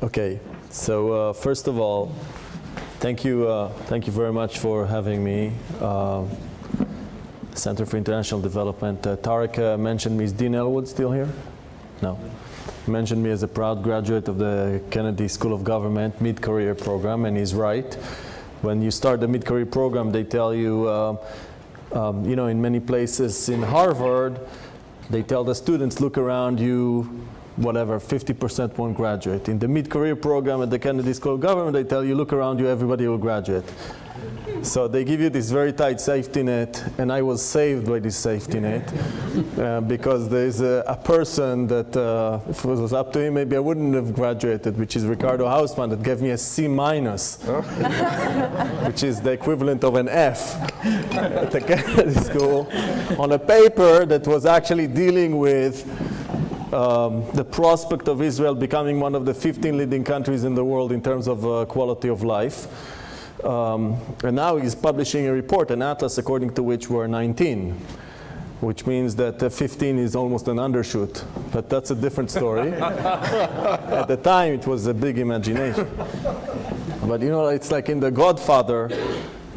Okay, so first of all, thank you very much for having me. Center for International Development. Tarek mentioned me. Is Dean Elwood still here? No. He mentioned me as a proud graduate of the Kennedy School of Government mid-career program, and he's right. When you start the mid-career program, they tell you, you know, in many places in Harvard, they tell the students, look around you, whatever, 50% won't graduate. In the mid-career program at the Kennedy School of Government, they tell you, look around you, everybody will graduate. So they give you this very tight safety net, and I was saved by this safety net because there's a person that, if it was up to him, maybe I wouldn't have graduated, which is Ricardo Hausmann, that gave me a C-, which is the equivalent of an F at the Kennedy School, on a paper that was actually dealing with the prospect of Israel becoming one of the 15 leading countries in the world in terms of quality of life. And now he's publishing a report, an atlas, according to which we're 19, which means that 15 is almost an undershoot. But that's a different story. At the time, it was a big imagination. But you know, it's like in The Godfather,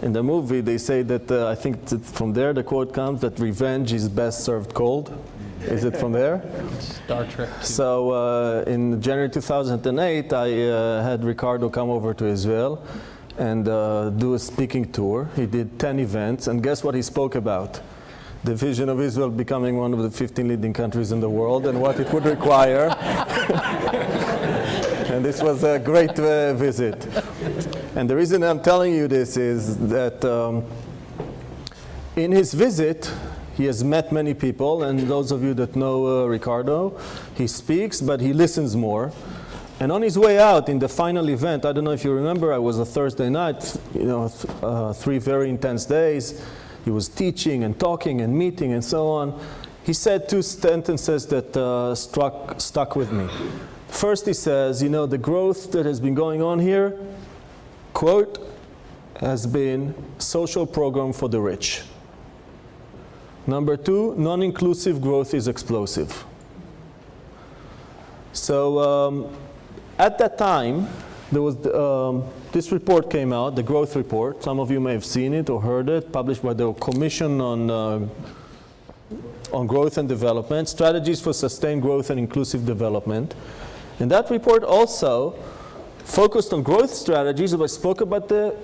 in the movie, they say that, I think from there the quote comes, that revenge is best served cold. Is it from there? Star Trek. So in January 2008, I had Ricardo come over to Israel and do a speaking tour. He did 10 events, and guess what he spoke about? The vision of Israel becoming one of the 15 leading countries in the world and what it would require. And this was a great visit. And the reason I'm telling you this is that in his visit, he has met many people, and those of you that know Ricardo, he speaks, but he listens more. And on his way out, in the final event, I don't know if you remember, it was a Thursday night, you know, 3 very intense days. He was teaching and talking and meeting and so on. He said 2 sentences that stuck with me. First, he says, you know, the growth that has been going on here, quote, has been social program for the rich. Number 2, non-inclusive growth is explosive. So at that time, there was this report came out, the growth report. Some of you may have seen it or heard it, published by the Commission on Growth and Development, Strategies for Sustained Growth and Inclusive Development. And that report also focused on growth strategies, but spoke about the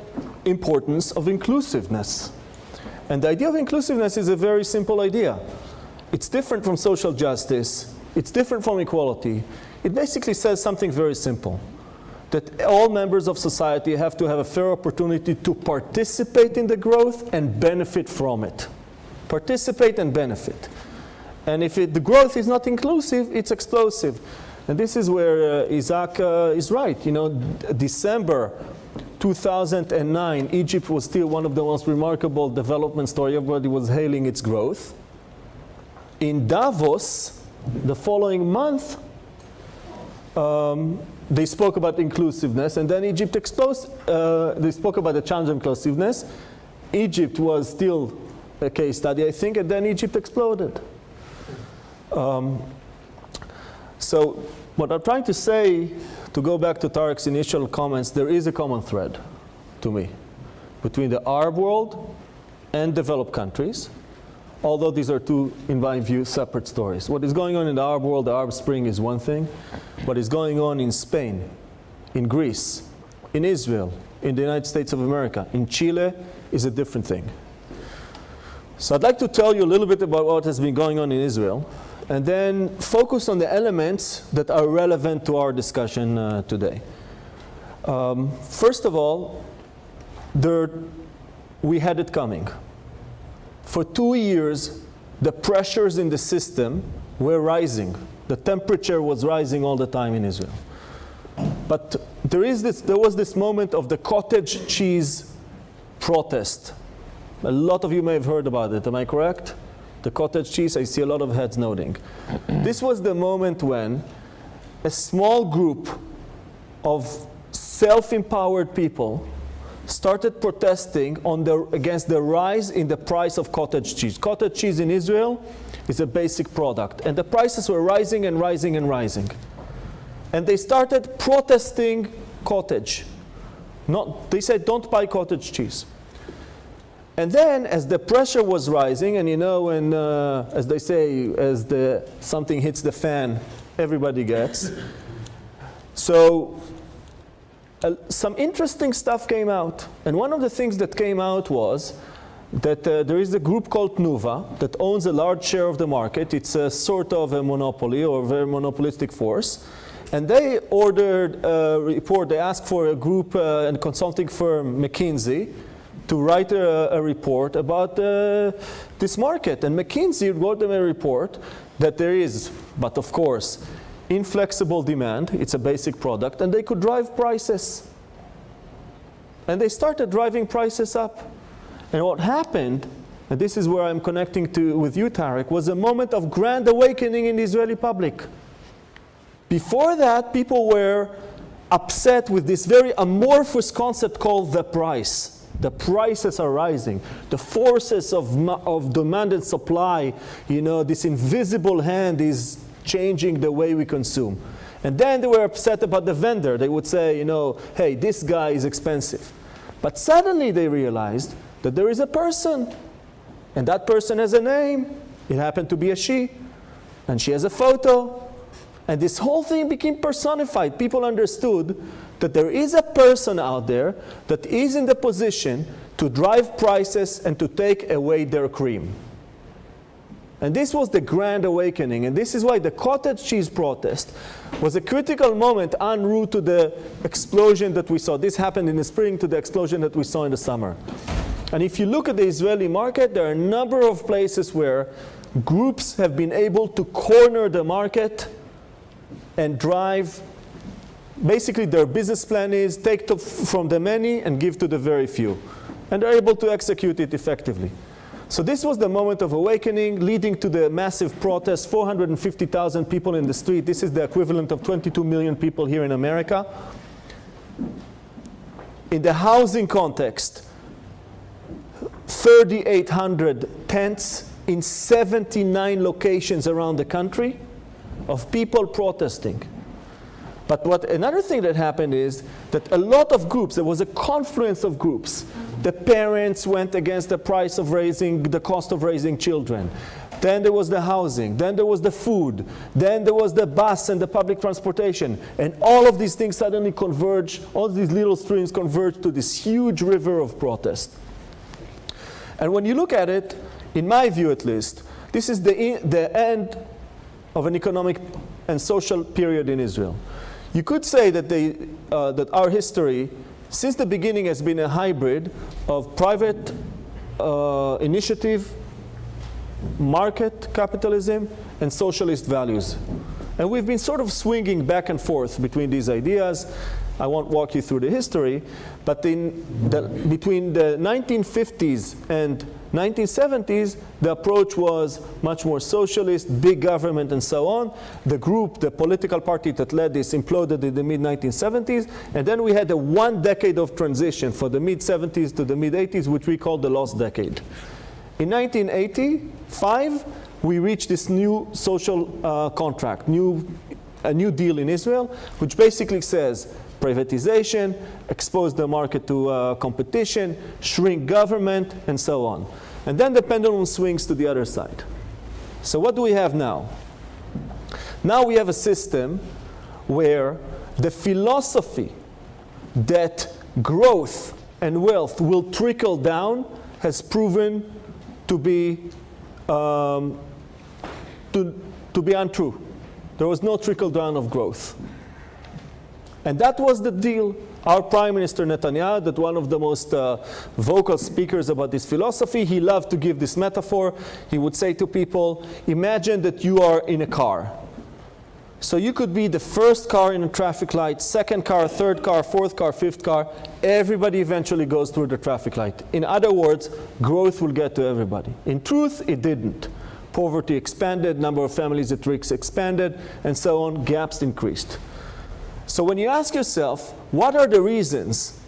importance of inclusiveness. And the idea of inclusiveness is a very simple idea. It's different from social justice. It's different from equality. It basically says something very simple, that all members of society have to have a fair opportunity to participate in the growth and benefit from it. Participate and benefit. And if the growth is not inclusive, it's explosive. And this is where Ishac is right. You know, December 2009, Egypt was still one of the most remarkable development stories. Everybody was hailing its growth. In Davos, the following month, they spoke about inclusiveness, and then Egypt exposed, they spoke about the challenge of inclusiveness. Egypt was still a case study, I think, and then Egypt exploded. So what I'm trying to say, to go back to Tarek's initial comments, there is a common thread, to me, between the Arab world and developed countries, although these are 2, in my view, separate stories. What is going on in the Arab world, the Arab Spring, is one thing. What is going on in Spain, in Greece, in Israel, in the United States of America, in Chile, is a different thing. So I'd like to tell you a little bit about what has been going on in Israel, and then focus on the elements that are relevant to our discussion today. First of all, we had it coming. For 2 years, the pressures in the system were rising. The temperature was rising all the time in Israel. But there was this moment of the cottage cheese protest. A lot of you may have heard about it, am I correct? The cottage cheese, I see a lot of heads nodding. This was the moment when a small group of self-empowered people started protesting against the rise in the price of cottage cheese. Cottage cheese in Israel is a basic product, and the prices were rising and rising and rising. and they started protesting Cottage. They said, don't buy cottage cheese. And then, as the pressure was rising, and when, as they say, as something hits the fan, everybody gets. So, some interesting stuff came out. And one of the things that came out was that there is a group called Nuva that owns a large share of the market. It's a sort of a monopoly or a very monopolistic force. And they ordered a report. They asked for a group and consulting firm, McKinsey, to write a report about this market. And McKinsey wrote them a report that there is, but of course, inflexible demand. It's a basic product. And they could drive prices. And they started driving prices up. And what happened, and this is where I'm connecting with you, Tarek, was a moment of grand awakening in the Israeli public. Before that, people were upset with this very amorphous concept called the price. The prices are rising. The forces of demand and supply, this invisible hand is changing the way we consume. And then they were upset about the vendor. They would say, hey, this guy is expensive. But suddenly they realized that there is a person, and that person has a name. It happened to be a she, and she has a photo. And this whole thing became personified. People understood that there is a person out there that is in the position to drive prices and to take away their cream. And this was the grand awakening. And this is why the cottage cheese protest was a critical moment en route to the explosion that we saw. This happened in the spring to the explosion that we saw in the summer. And if you look at the Israeli market, there are a number of places where groups have been able to corner the market and drive, basically their business plan is take from the many and give to the very few. And they're able to execute it effectively. So this was the moment of awakening leading to the massive protest, 450,000 people in the street. This is the equivalent of 22 million people here in America. In the housing context, 3,800 tents in 79 locations around the country of people protesting. But another thing that happened is that a lot of groups, there was a confluence of groups. The parents went against the cost of raising children. Then there was the housing. Then there was the food. Then there was the bus and the public transportation. And all of these things suddenly converge, all these little streams converge to this huge river of protest. And when you look at it, in my view at least, this is the end of an economic and social period in Israel. You could say that that our history, since the beginning, has been a hybrid of private initiative, market capitalism, and socialist values. And we've been sort of swinging back and forth between these ideas. I won't walk you through the history, but between the 1950s and 1970s, the approach was much more socialist, big government, and so on. The political party that led this imploded in the mid-1970s, and then we had a 1 decade of transition from the mid-70s to the mid-80s, which we call the lost decade. In 1985, we reached this new social contract, a new deal in Israel, which basically says privatization, expose the market to competition, shrink government, and so on. And then the pendulum swings to the other side. So what do we have now? Now we have a system where the philosophy that growth and wealth will trickle down has proven to be untrue. There was no trickle down of growth. And that was the deal. Our Prime Minister Netanyahu, that one of the most vocal speakers about this philosophy, he loved to give this metaphor. He would say to people, imagine that you are in a car. So you could be the first car in a traffic light, second car, third car, fourth car, fifth car. Everybody eventually goes through the traffic light. In other words, growth will get to everybody. In truth, it didn't. Poverty expanded, number of families at risk expanded, and so on, gaps increased. So when you ask yourself, what are the reasons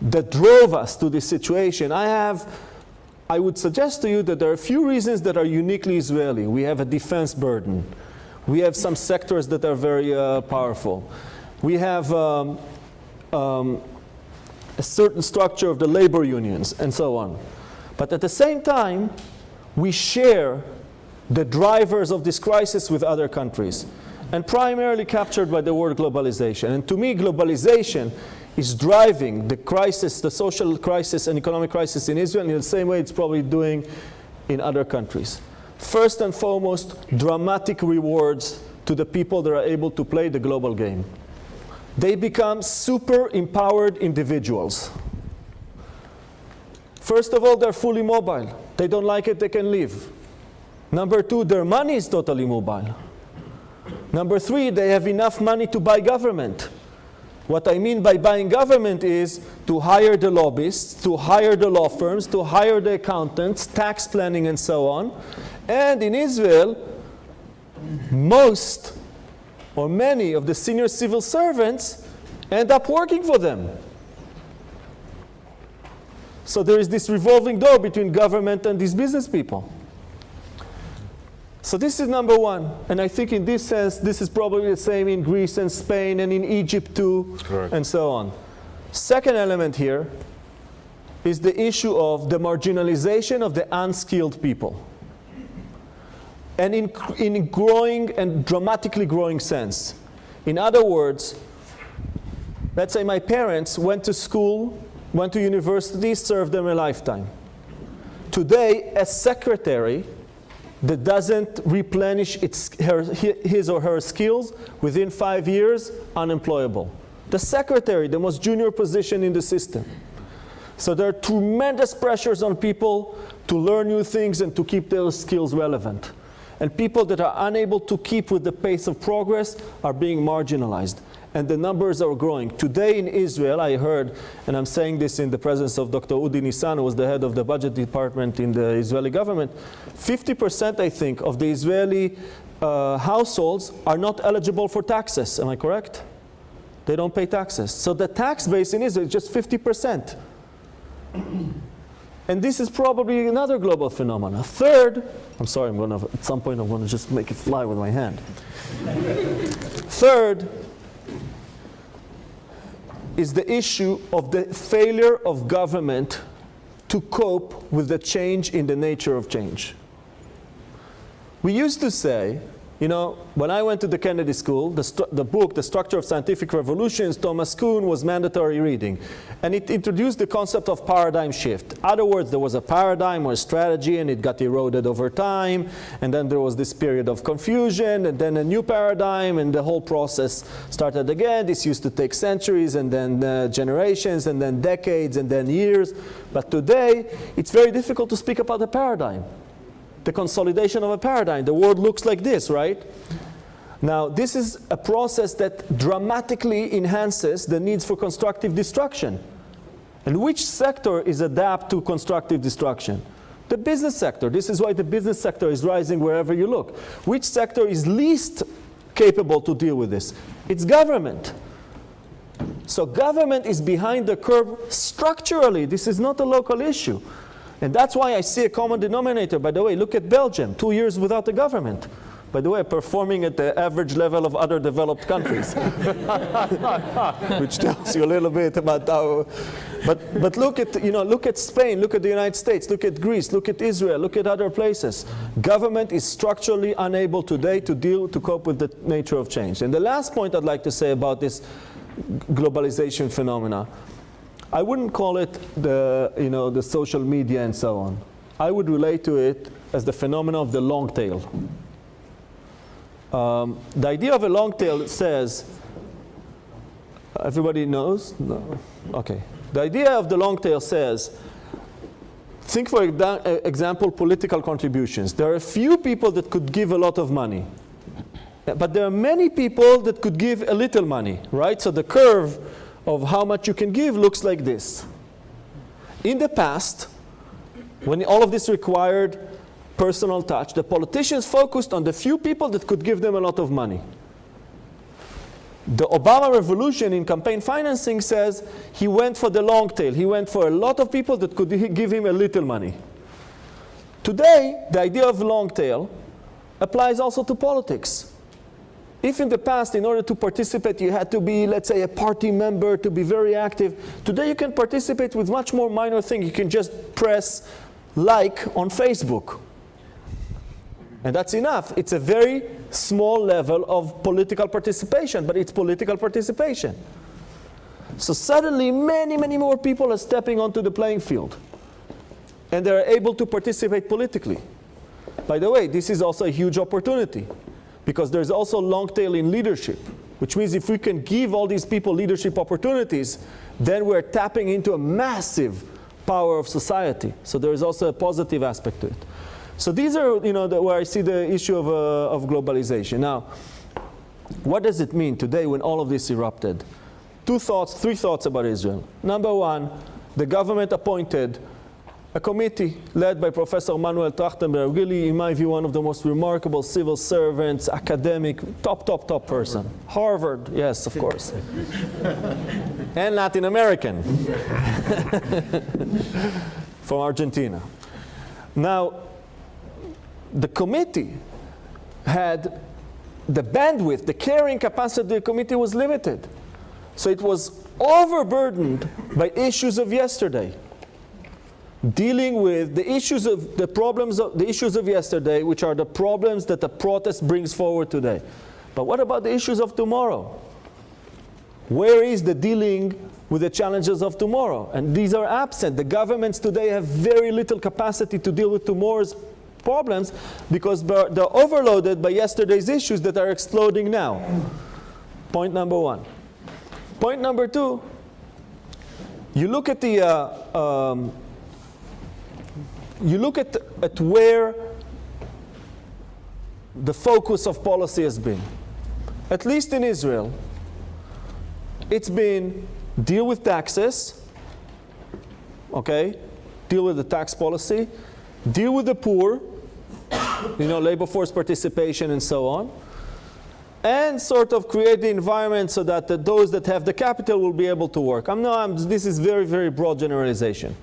that drove us to this situation? I would suggest to you that there are a few reasons that are uniquely Israeli. We have a defense burden. We have some sectors that are very powerful. We have a certain structure of the labor unions and so on. But at the same time, we share the drivers of this crisis with other countries, and primarily captured by the word globalization. And to me, globalization is driving the crisis, the social crisis and economic crisis in Israel in the same way it's probably doing in other countries. First and foremost, dramatic rewards to the people that are able to play the global game. They become super empowered individuals. First of all, they're fully mobile. They don't like it, they can leave. Number two, their money is totally mobile. Number three, they have enough money to buy government. What I mean by buying government is to hire the lobbyists, to hire the law firms, to hire the accountants, tax planning and so on. And in Israel, most or many of the senior civil servants end up working for them. So there is this revolving door between government and these business people. So this is number one. And I think in this sense, this is probably the same in Greece and Spain and in Egypt too, Correct. and so on. Second element here is the issue of the marginalization of the unskilled people. And in growing and dramatically growing sense. In other words, let's say my parents went to school, went to university, served them a lifetime. Today, a secretary that doesn't replenish his or her skills within 5 years, unemployable. The secretary, the most junior position in the system. So there are tremendous pressures on people to learn new things and to keep their skills relevant. And people that are unable to keep with the pace of progress are being marginalized. And the numbers are growing. Today in Israel, I heard, and I'm saying this in the presence of Dr. Udi Nissan, who was the head of the budget department in the Israeli government, 50%, I think, of the Israeli households are not eligible for taxes. Am I correct? They don't pay taxes. So the tax base in Israel is just 50%. And this is probably another global phenomenon. Third, I'm sorry, at some point I'm going to just make it fly with my hand. Third, is the issue of the failure of government to cope with the change in the nature of change. We used to say, you know, when I went to the Kennedy School, the book, The Structure of Scientific Revolutions, Thomas Kuhn, was mandatory reading. And it introduced the concept of paradigm shift. In other words, there was a paradigm or a strategy and it got eroded over time. And then there was this period of confusion and then a new paradigm and the whole process started again. This used to take centuries and then generations and then decades and then years. But today, it's very difficult to speak about a paradigm. The consolidation of a paradigm. The world looks like this, right? Now, this is a process that dramatically enhances the needs for constructive destruction. And which sector is adapt to constructive destruction? The business sector. This is why the business sector is rising wherever you look. Which sector is least capable to deal with this? It's government. So government is behind the curve structurally. This is not a local issue. And that's why I see a common denominator. By the way, look at Belgium, 2 years without a government. By the way, performing at the average level of other developed countries. Which tells you a little bit about how... But look at, look at Spain, look at the United States, look at Greece, look at Israel, look at other places. Government is structurally unable today to cope with the nature of change. And the last point I'd like to say about this globalization phenomena, I wouldn't call it the social media and so on. I would relate to it as the phenomenon of the long tail. The idea of a long tail says, everybody knows? No? Okay. The idea of the long tail says, think for example, political contributions. There are a few people that could give a lot of money. But there are many people that could give a little money, right? So the curve of how much you can give looks like this. In the past, when all of this required personal touch, the politicians focused on the few people that could give them a lot of money. The Obama revolution in campaign financing says he went for the long tail. He went for a lot of people that could give him a little money. Today, the idea of long tail applies also to politics. If in the past, in order to participate, you had to be, let's say, a party member to be very active, today you can participate with much more minor things. You can just press like on Facebook. And that's enough. It's a very small level of political participation, but it's political participation. So suddenly, many, many more people are stepping onto the playing field. And they're able to participate politically. By the way, this is also a huge opportunity, because there's also long tail in leadership, which means if we can give all these people leadership opportunities, then we're tapping into a massive power of society. So there is also a positive aspect to it. So these are, where I see the issue of globalization. Now, what does it mean today when all of this erupted? Three thoughts about Israel. Number one, the government appointed a committee led by Professor Manuel Trachtenberg, really, in my view, one of the most remarkable civil servants, academic, top person. Harvard, yes, of course. And Latin American. From Argentina. Now, the committee had the bandwidth, the carrying capacity of the committee was limited. So it was overburdened by issues of yesterday. Dealing with the issues of the issues of yesterday, which are the problems that the protest brings forward today. But what about the issues of tomorrow? Where is the dealing with the challenges of tomorrow? And these are absent. The governments today have very little capacity to deal with tomorrow's problems because they're overloaded by yesterday's issues that are exploding now. Point number one. Point number two, you look at the you look at where the focus of policy has been. At least in Israel, it's been deal with taxes, okay? Deal with the tax policy, deal with the poor, labor force participation and so on, and sort of create the environment so that those that have the capital will be able to work. This is very, very broad generalization.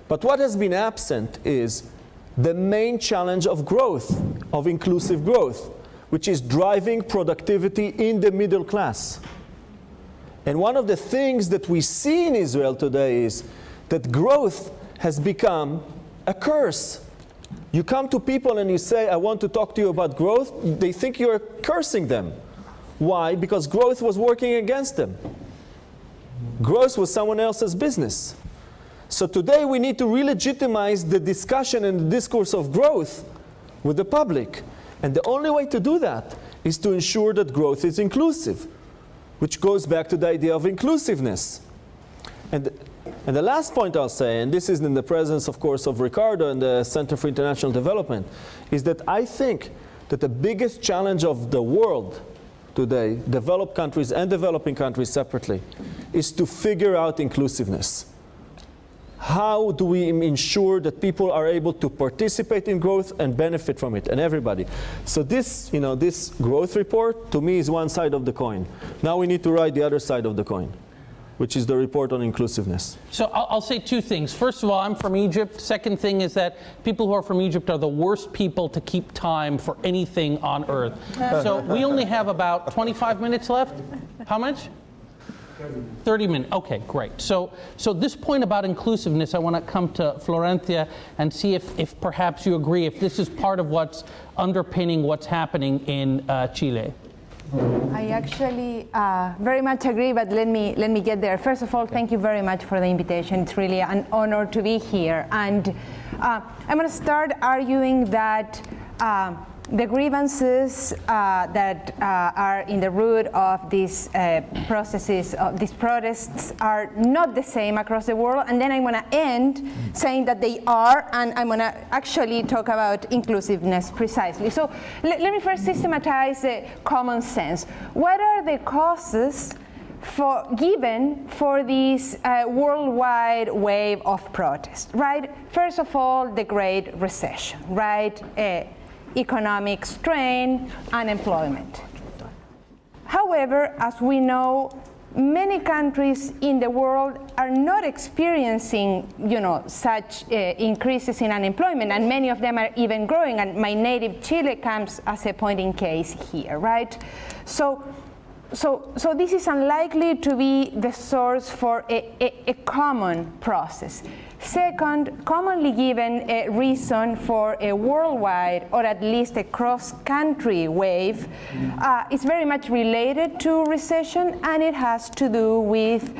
But what has been absent is the main challenge of growth, of inclusive growth, which is driving productivity in the middle class. And one of the things that we see in Israel today is that growth has become a curse. You come to people and you say, I want to talk to you about growth, they think you're cursing them. Why? Because growth was working against them. Growth was someone else's business. So today we need to re-legitimize the discussion and the discourse of growth with the public. And the only way to do that is to ensure that growth is inclusive, which goes back to the idea of inclusiveness. And the last point I'll say, and this is in the presence, of course, of Ricardo and the Center for International Development, is that I think that the biggest challenge of the world today, developed countries and developing countries separately, is to figure out inclusiveness. How do we ensure that people are able to participate in growth and benefit from it, and everybody? So this, this growth report, to me, is one side of the coin. Now we need to write the other side of the coin, which is the report on inclusiveness. So I'll say two things. First of all, I'm from Egypt. Second thing is that people who are from Egypt are the worst people to keep time for anything on earth. So we only have about 25 minutes left. How much? 30 minutes. Okay, great. So this point about inclusiveness, I want to come to Florencia and see if perhaps you agree, if this is part of what's underpinning what's happening in Chile. I actually very much agree, but let me get there. First of all, thank you very much for the invitation. It's really an honor to be here. And I'm going to start arguing that the grievances that are in the root of these processes, of these protests, are not the same across the world. And then I'm going to end saying that they are, and I'm going to actually talk about inclusiveness precisely. So let me first systematize common sense. What are the causes given for this worldwide wave of protest, right? First of all, the Great Recession, right? Economic strain, unemployment. However, as we know, many countries in the world are not experiencing, such increases in unemployment, and many of them are even growing. And my native Chile comes as a point in case here, right? So this is unlikely to be the source for a common process. Second, commonly given a reason for a worldwide or at least a cross-country wave is very much related to recession, and it has to do with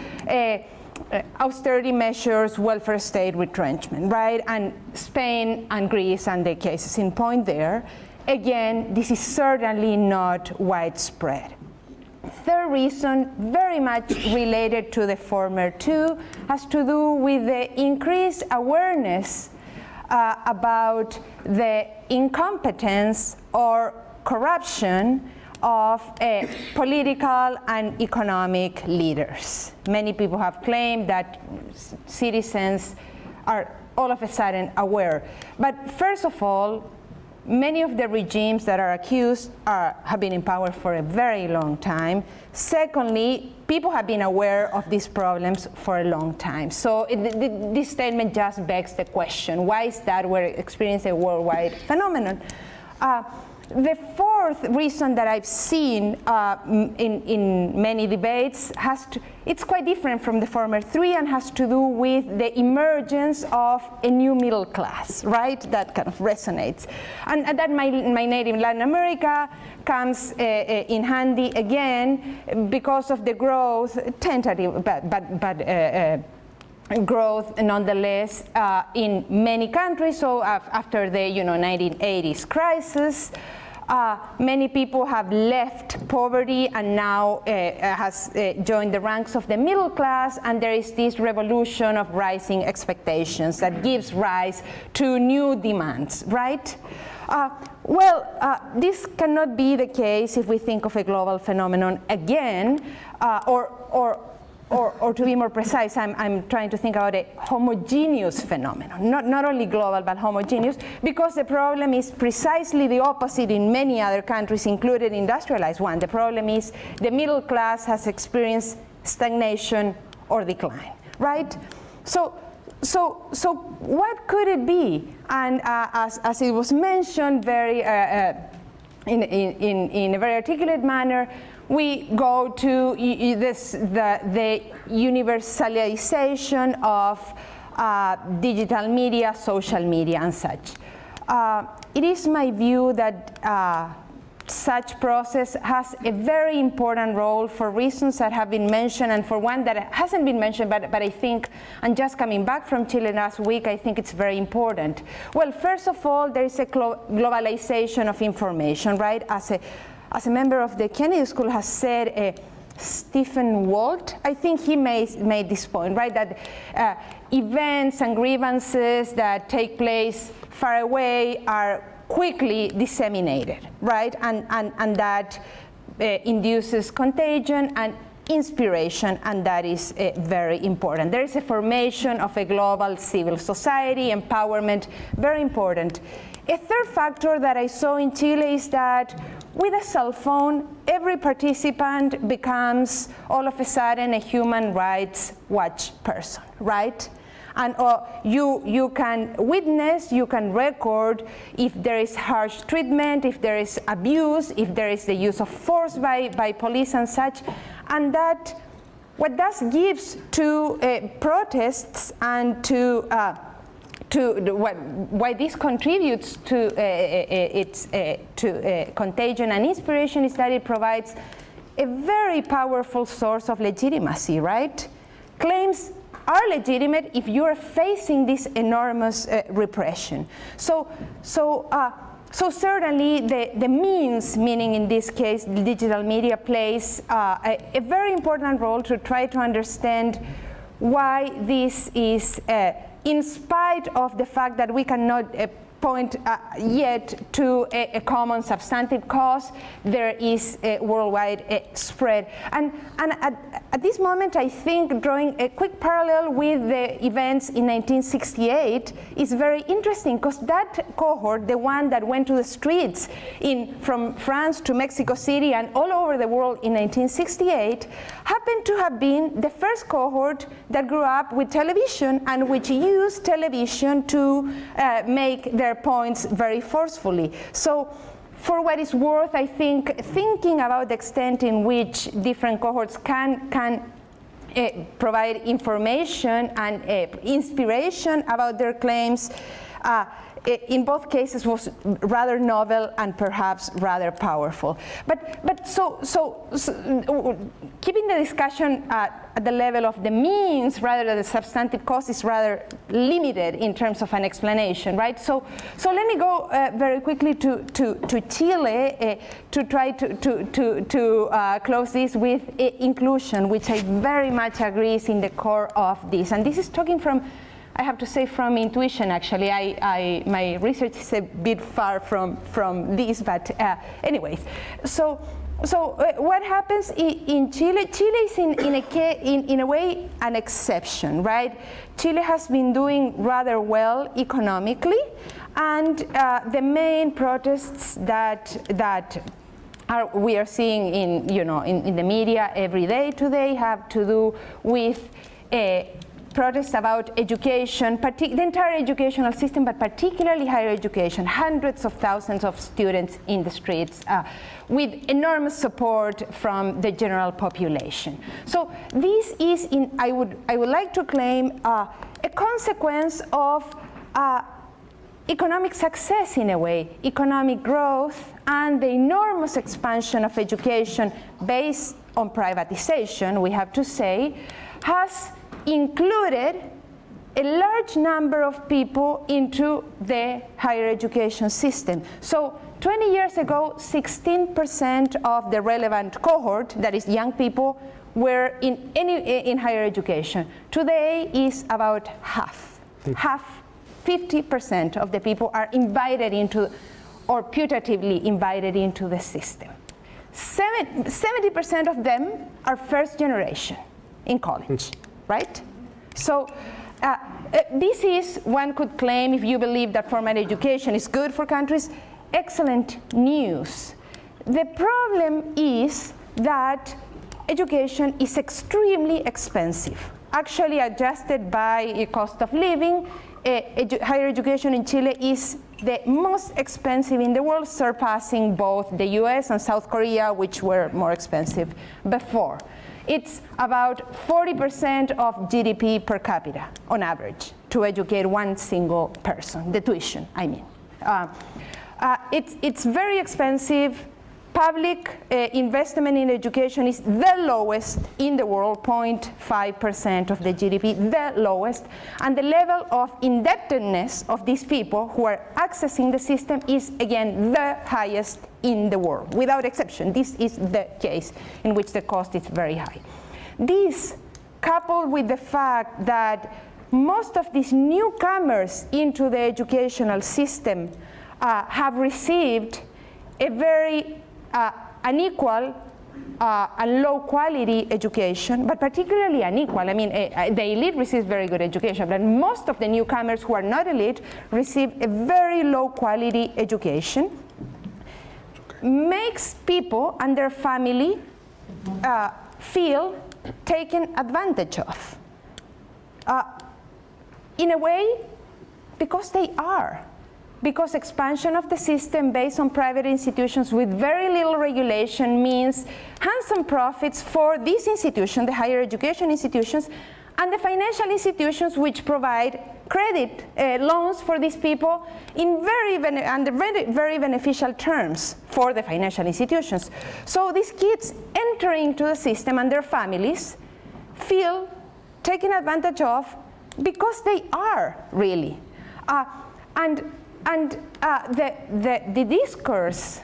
austerity measures, welfare state retrenchment, right? And Spain and Greece and the cases in point there. Again, this is certainly not widespread. Third reason, very much related to the former two, has to do with the increased awareness about the incompetence or corruption of political and economic leaders. Many people have claimed that citizens are all of a sudden aware. But first of all, many of the regimes that are accused have been in power for a very long time. Secondly, people have been aware of these problems for a long time. So this statement just begs the question, why is that we're experiencing a worldwide phenomenon? The fourth reason that I've seen in many debates it's quite different from the former three and has to do with the emergence of a new middle class, right? That kind of resonates. And that my native Latin America comes in handy again because of the growth, tentative, but growth nonetheless in many countries. So after the 1980s crisis, many people have left poverty and now has joined the ranks of the middle class, and there is this revolution of rising expectations that gives rise to new demands, right? This cannot be the case if we think of a global phenomenon again, or to be more precise, I'm trying to think about a homogeneous phenomenon, not only global but homogeneous, because the problem is precisely the opposite in many other countries, including industrialized one. The problem is the middle class has experienced stagnation or decline, right? So what could it be? And as it was mentioned very in a very articulate manner, we go to the universalization of digital media, social media, and such. It is my view that such process has a very important role for reasons that have been mentioned, and for one that hasn't been mentioned, but I think, and just coming back from Chile last week, I think it's very important. Well, first of all, there is a globalization of information, right? As a member of the Kennedy School has said, Stephen Walt, I think he made this point, right? That events and grievances that take place far away are quickly disseminated, right? And that induces contagion and inspiration, and that is very important. There is a formation of a global civil society, empowerment, very important. A third factor that I saw in Chile is that with a cell phone, every participant becomes all of a sudden a human rights watch person, right? And you can witness, you can record if there is harsh treatment, if there is abuse, if there is the use of force by police and such. And that what that gives to protests and to why this contributes to contagion and inspiration is that it provides a very powerful source of legitimacy, right? Claims are legitimate if you are facing this enormous repression. So certainly the means, meaning in this case the digital media, plays a very important role to try to understand why this is in spite of the fact that we cannot point yet to a common substantive cause. There is a worldwide spread. And at this moment, I think drawing a quick parallel with the events in 1968 is very interesting, because that cohort, the one that went to the streets from France to Mexico City and all over the world in 1968, happened to have been the first cohort that grew up with television and which used television to make their points very forcefully. So for what it's worth, I think thinking about the extent in which different cohorts can provide information and inspiration about their claims in both cases was rather novel and perhaps rather powerful. But so keeping the discussion at the level of the means rather than the substantive cause is rather limited in terms of an explanation, right? So let me go very quickly to Chile to try to close this with inclusion, which I very much agree is in the core of this. And this is talking from, I have to say, from intuition, actually. My research is a bit far from this, but anyways. So what happens in Chile? Chile is in a way an exception, right? Chile has been doing rather well economically, and the main protests that we are seeing in the media every day today have to do with protests about education, the entire educational system, but particularly higher education. Hundreds of thousands of students in the streets with enormous support from the general population. So this is, I would like to claim, a consequence of economic success in a way, economic growth, and the enormous expansion of education based on privatization, we have to say, has included a large number of people into the higher education system. So 20 years ago, 16% of the relevant cohort, that is young people, were in higher education. Today is about half. 50% of the people are invited into, or putatively invited into the system. 70% of them are first generation in college. Right? So this is, one could claim, if you believe that formal education is good for countries, excellent news. The problem is that education is extremely expensive. Actually, adjusted by a cost of living, higher education in Chile is the most expensive in the world, surpassing both the US and South Korea, which were more expensive before. It's about 40% of GDP per capita, on average, to educate one single person, the tuition, I mean. It's very expensive. Public investment in education is the lowest in the world, 0.5% of the GDP, the lowest. And the level of indebtedness of these people who are accessing the system is, again, the highest in the world, without exception. This is the case in which the cost is very high. This, coupled with the fact that most of these newcomers into the educational system have received a very unequal and low quality education, but particularly unequal. I mean, the elite receives very good education, but most of the newcomers who are not elite receive a very low quality education, makes people and their family feel taken advantage of. In a way, because they are. Because expansion of the system based on private institutions with very little regulation means handsome profits for these institutions, the higher education institutions, and the financial institutions which provide credit loans for these people in under very beneficial terms for the financial institutions. So these kids entering into the system and their families feel taken advantage of because they are really. And the discourse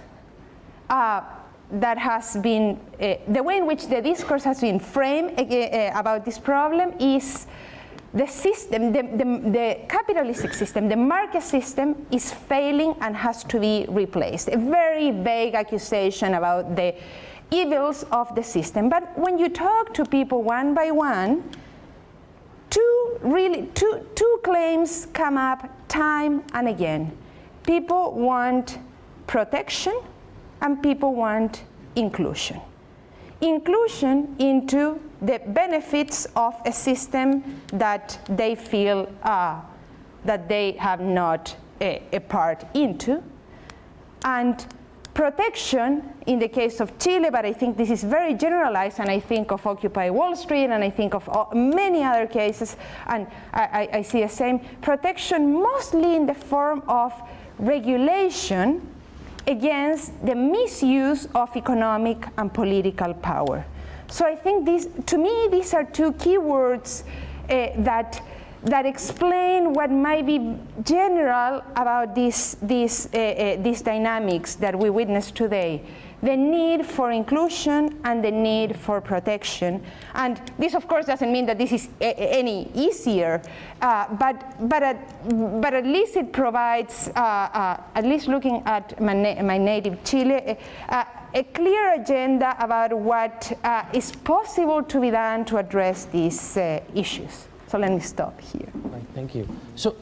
that has been, the way in which the discourse has been framed about this problem is the system, the capitalistic system, the market system is failing and has to be replaced. A very vague accusation about the evils of the system. But when you talk to people one by one, two claims come up time and again. People want protection and people want inclusion. Inclusion into the benefits of a system that they feel that they have not a part into, and protection in the case of Chile, but I think this is very generalized, and I think of Occupy Wall Street, and I think of many other cases, and I see the same protection mostly in the form of regulation against the misuse of economic and political power. So I think to me, these are two key words that explain what might be general about these dynamics that we witness today. The need for inclusion and the need for protection. And this, of course, doesn't mean that this is any easier, but at least it provides, at least looking at my native Chile, a clear agenda about what is possible to be done to address these issues. So let me stop here. Right, thank you. So